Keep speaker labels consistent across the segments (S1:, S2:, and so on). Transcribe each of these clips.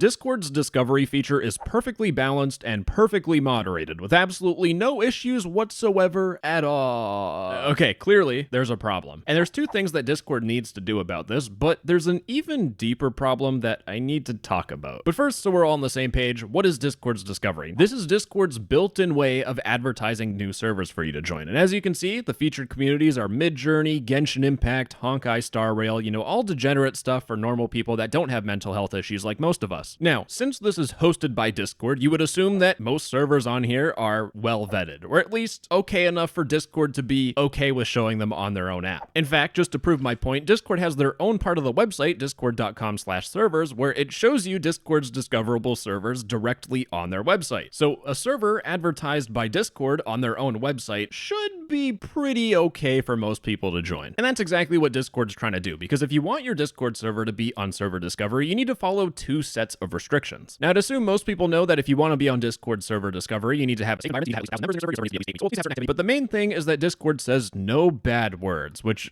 S1: Discord's discovery feature is perfectly balanced and perfectly moderated, with absolutely no issues whatsoever at all. Okay, clearly there's a problem. And there's two things that Discord needs to do about this, but there's an even deeper problem that I need to talk about. But first, so we're all on the same page, what is Discord's discovery? This is Discord's built-in way of advertising new servers for you to join. And as you can see, the featured communities are Midjourney, Genshin Impact, Honkai Star Rail, all degenerate stuff for normal people that don't have mental health issues like most of us. Now, since this is hosted by Discord, you would assume that most servers on here are well vetted, or at least okay enough for Discord to be okay with showing them on their own app. In fact, just to prove my point, Discord has their own part of the website, discord.com/servers, where it shows you Discord's discoverable servers directly on their website. So a server advertised by Discord on their own website should be pretty okay for most people to join. And that's exactly what Discord's trying to do, because if you want your Discord server to be on server discovery, you need to follow two sets of restrictions. Now, I'd assume most people know that if you want to be on Discord server discovery, you need to have a safe environment, but the main thing is that Discord says no bad words, which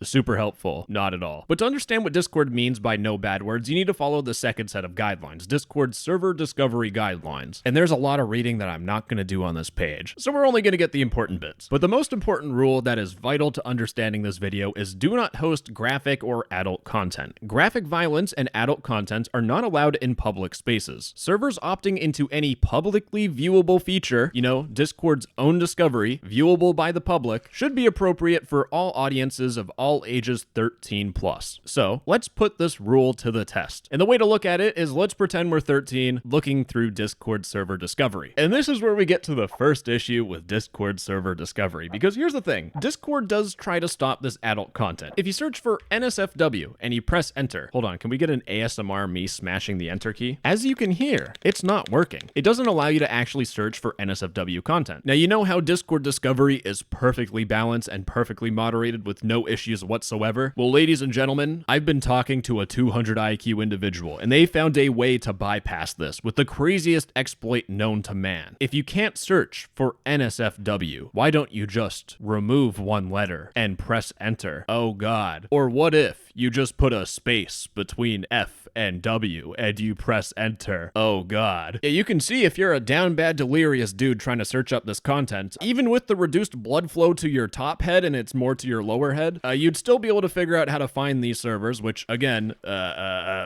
S1: super helpful, not at all. But to understand what Discord means by no bad words, you need to follow the second set of guidelines, Discord server discovery guidelines. And there's a lot of reading that I'm not going to do on this page, so we're only going to get the important bits. But the most important rule that is vital to understanding this video is do not host graphic or adult content. Graphic violence and adult content are not allowed in public spaces. Servers opting into any publicly viewable feature, Discord's own discovery, viewable by the public, should be appropriate for all audiences of all ages 13 plus. So let's put this rule to the test. And the way to look at it is let's pretend we're 13 looking through Discord server discovery. And this is where we get to the first issue with Discord server discovery, because here's the thing, Discord does try to stop this adult content. If you search for NSFW and you press enter, hold on, can we get an ASMR me smashing the enter key? As you can hear, it's not working. It doesn't allow you to actually search for NSFW content. Now, you know how Discord discovery is perfectly balanced and perfectly moderated with no issues whatsoever? Well, ladies and gentlemen, I've been talking to a 200 IQ individual, and they found a way to bypass this with the craziest exploit known to man. If you can't search for NSFW, why don't you just remove one letter and press enter? Oh God. Or what if you just put a space between F and W and you press enter? Oh God. Yeah, you can see if you're a down bad delirious dude trying to search up this content, even with the reduced blood flow to your top head and it's more to your lower head, you'd still be able to figure out how to find these servers, which again,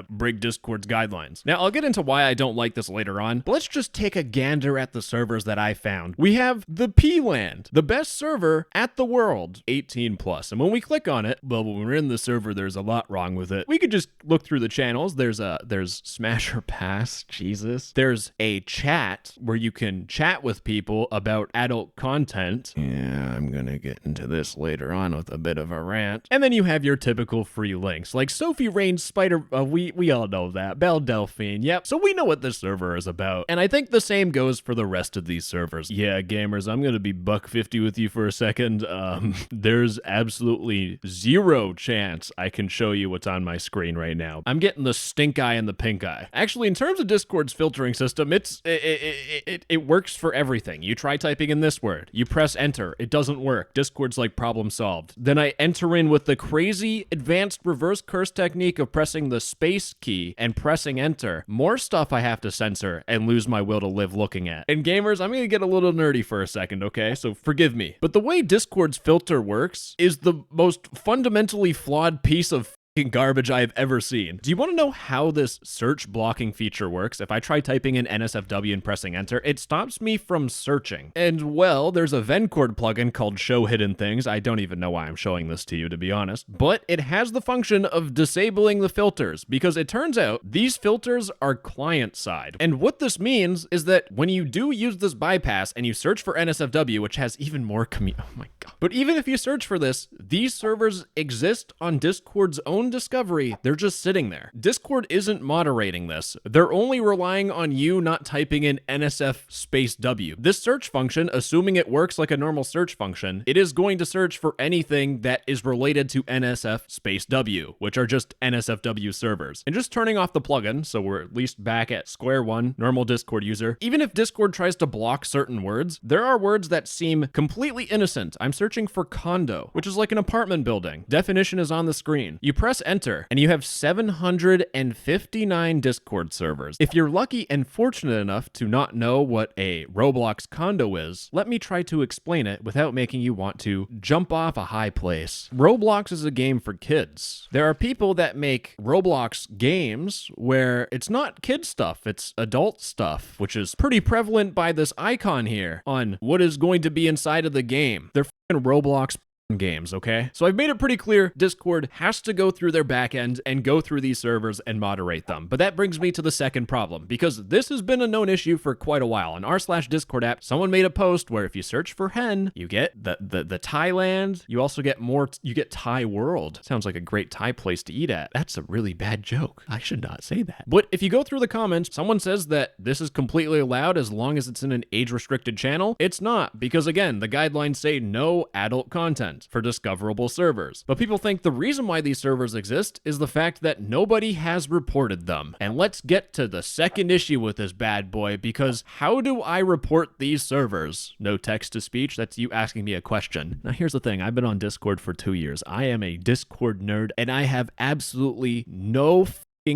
S1: break Discord's guidelines. Now, I'll get into why I don't like this later on, but let's just take a gander at the servers that I found. We have the P-Land, the best server at the world, 18 plus. And when we click on it, well, when we're in the server, there's a lot wrong with it. We could just look through the channels. There's Smash or Pass, Jesus. There's a chat where you can chat with people about adult content. Yeah, I'm gonna get into this later on with a bit of a rant. And then you have your typical free links, like Sophie Rain's Spider, we all know that. Belle Delphine, yep. So we know what this server is about. And I think the same goes for the rest of these servers. Yeah, gamers, I'm gonna be $1.50 with you for a second. There's absolutely zero chance I can show you what's on my screen right now. I'm getting the stink eye and the pink eye. Actually, in terms of Discord's filtering system, it works for everything. You try typing in this word, you press enter, it doesn't work. Discord's like problem solved. Then I enter in with the crazy advanced reverse curse technique of pressing the space key and pressing enter. More stuff I have to censor and lose my will to live looking at. And gamers, I'm gonna get a little nerdy for a second, okay? So forgive me. But the way Discord's filter works is the most fundamentally flawed piece of garbage I've ever seen. Do you want to know how this search blocking feature works? If I try typing in NSFW and pressing enter, it stops me from searching. And well, there's a Vencord plugin called Show Hidden Things. I don't even know why I'm showing this to you, to be honest, but it has the function of disabling the filters, because it turns out these filters are client side. And what this means is that when you do use this bypass and you search for NSFW, which has even more oh my God. But even if you search for this, these servers exist on Discord's own discovery. They're just sitting there. Discord isn't moderating this. They're only relying on you not typing in NSF space W. This search function, assuming it works like a normal search function, it is going to search for anything that is related to NSF space W, which are just NSFW servers. And just turning off the plugin, so we're at least back at square one, normal Discord user, even if Discord tries to block certain words, there are words that seem completely innocent. I'm searching for condo, which is like an apartment building. Definition is on the screen. You press press enter and you have 759 Discord servers. If you're lucky and fortunate enough to not know what a Roblox condo is, let me try to explain it without making you want to jump off a high place. Roblox is a game for kids. There are people that make Roblox games where it's not kid stuff, it's adult stuff, which is pretty prevalent by this icon here on what is going to be inside of the game. They're f***ing Roblox games, okay? So I've made it pretty clear Discord has to go through their backend and go through these servers and moderate them. But that brings me to the second problem, because this has been a known issue for quite a while. On r/Discord app, someone made a post where if you search for hen, you get the Thailand. You also get you get Thai World. Sounds like a great Thai place to eat at. That's a really bad joke. I should not say that. But if you go through the comments, someone says that this is completely allowed as long as it's in an age-restricted channel. It's not, because again, the guidelines say no adult content for discoverable servers. But people think the reason why these servers exist is the fact that nobody has reported them. And let's get to the second issue with this bad boy, because how do I report these servers? No text to speech, that's you asking me a question. Now here's the thing, I've been on Discord for 2 years. I am a Discord nerd and I have absolutely no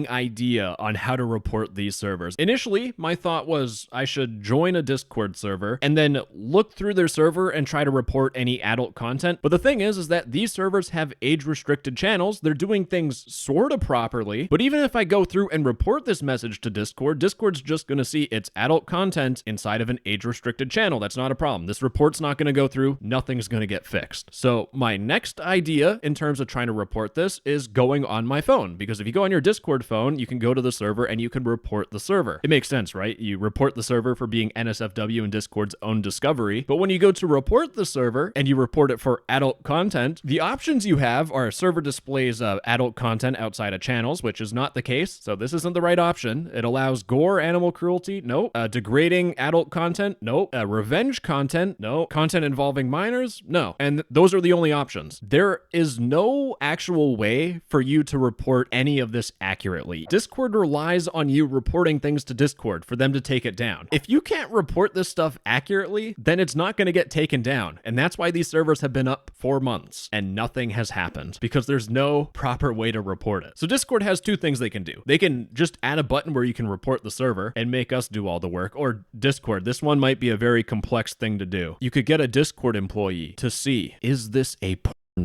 S1: idea on how to report these servers. Initially, my thought was I should join a Discord server and then look through their server and try to report any adult content. But the thing is that these servers have age-restricted channels. They're doing things sort of properly. But even if I go through and report this message to Discord, Discord's just going to see it's adult content inside of an age-restricted channel. That's not a problem. This report's not going to go through. Nothing's going to get fixed. So my next idea in terms of trying to report this is going on my phone, because if you go on your Discord phone, you can go to the server and you can report the server. It makes sense, right? You report the server for being NSFW in Discord's own discovery. But when you go to report the server and you report it for adult content, the options you have are server displays adult content outside of channels, which is not the case. So this isn't the right option. It allows gore, animal cruelty, no. Degrading adult content, no. Revenge content, no. Content involving minors, no. And those are the only options. There is no actual way for you to report any of this accurately. Discord relies on you reporting things to Discord for them to take it down. If you can't report this stuff accurately, then it's not going to get taken down. And that's why these servers have been up 4 months and nothing has happened, because there's no proper way to report it. So Discord has two things they can do. They can just add a button where you can report the server and make us do all the work, or Discord. This one might be a very complex thing to do. You could get a Discord employee to see, is this a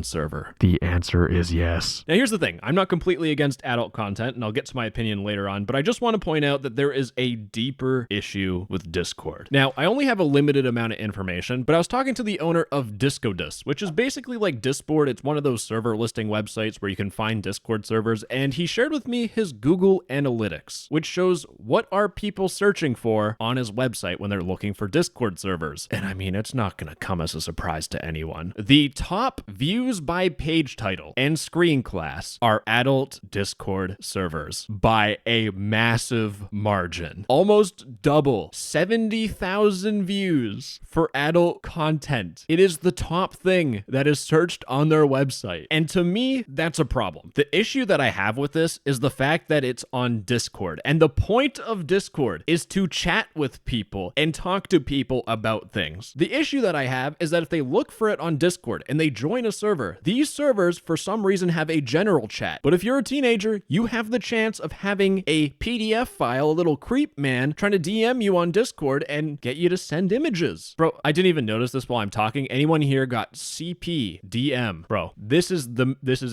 S1: server? The answer is yes. Now here's the thing, I'm not completely against adult content, and I'll get to my opinion later on, but I just want to point out that there is a deeper issue with Discord. Now, I only have a limited amount of information, but I was talking to the owner of Discodis, which is basically like Discord. It's one of those server listing websites where you can find Discord servers, and he shared with me his Google Analytics, which shows what are people searching for on his website when they're looking for Discord servers. And I mean, it's not gonna come as a surprise to anyone. The top views by page title and screen class are adult Discord servers by a massive margin. Almost double, 70,000 views for adult content. It is the top thing that is searched on their website. And to me, that's a problem. The issue that I have with this is the fact that it's on Discord. And the point of Discord is to chat with people and talk to people about things. The issue that I have is that if they look for it on Discord and they join a server, these servers for some reason have a general chat. But if you're a teenager, you have the chance of having a PDF file, a little creep man trying to DM you on Discord and get you to send images. Bro, I didn't even notice this while I'm talking. Anyone here got CP DM? Bro, this is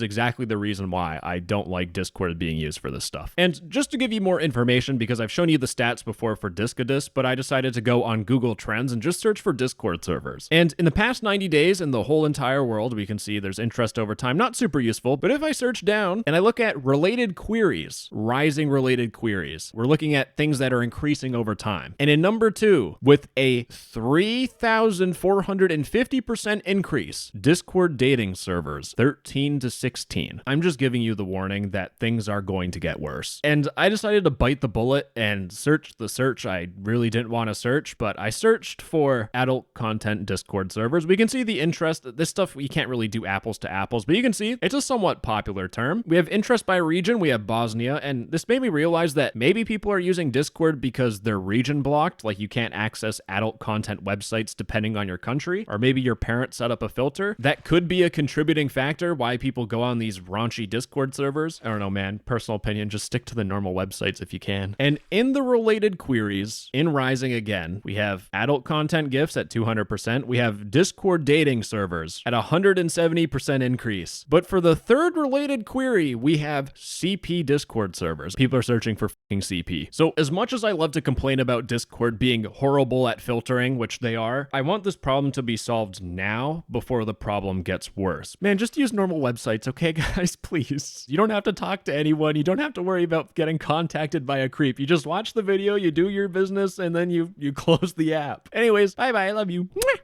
S1: exactly the reason why I don't like Discord being used for this stuff. And just to give you more information, because I've shown you the stats before for Discodis, but I decided to go on Google Trends and just search for Discord servers. And in the past 90 days in the whole entire world, we can see there's interest over time. Not super useful, but if I search down and I look at related queries, rising related queries, we're looking at things that are increasing over time. And in number 2, with a 3,450% increase, Discord dating servers, 13 to 16. I'm just giving you the warning that things are going to get worse. And I decided to bite the bullet and search the search I really didn't want to search, but I searched for adult content Discord servers. We can see the interest. This stuff we can't really do do apples to apples, but you can see it's a somewhat popular term. We have interest by region, we have Bosnia, and this made me realize that maybe people are using Discord because they're region blocked, like you can't access adult content websites depending on your country, or maybe your parents set up a filter. That could be a contributing factor why people go on these raunchy Discord servers. I don't know, man. Personal opinion, just stick to the normal websites if you can. And in the related queries, in Rising again, we have adult content gifts at 200%. We have Discord dating servers at 170% increase. But for the third related query, we have CP Discord servers. People are searching for fucking CP. So as much as I love to complain about Discord being horrible at filtering, which they are, I want this problem to be solved now before the problem gets worse. Man, just use normal websites, okay, guys? Please. You don't have to talk to anyone. You don't have to worry about getting contacted by a creep. You just watch the video, you do your business, and then you close the app. Anyways, bye-bye. I love you. Mwah!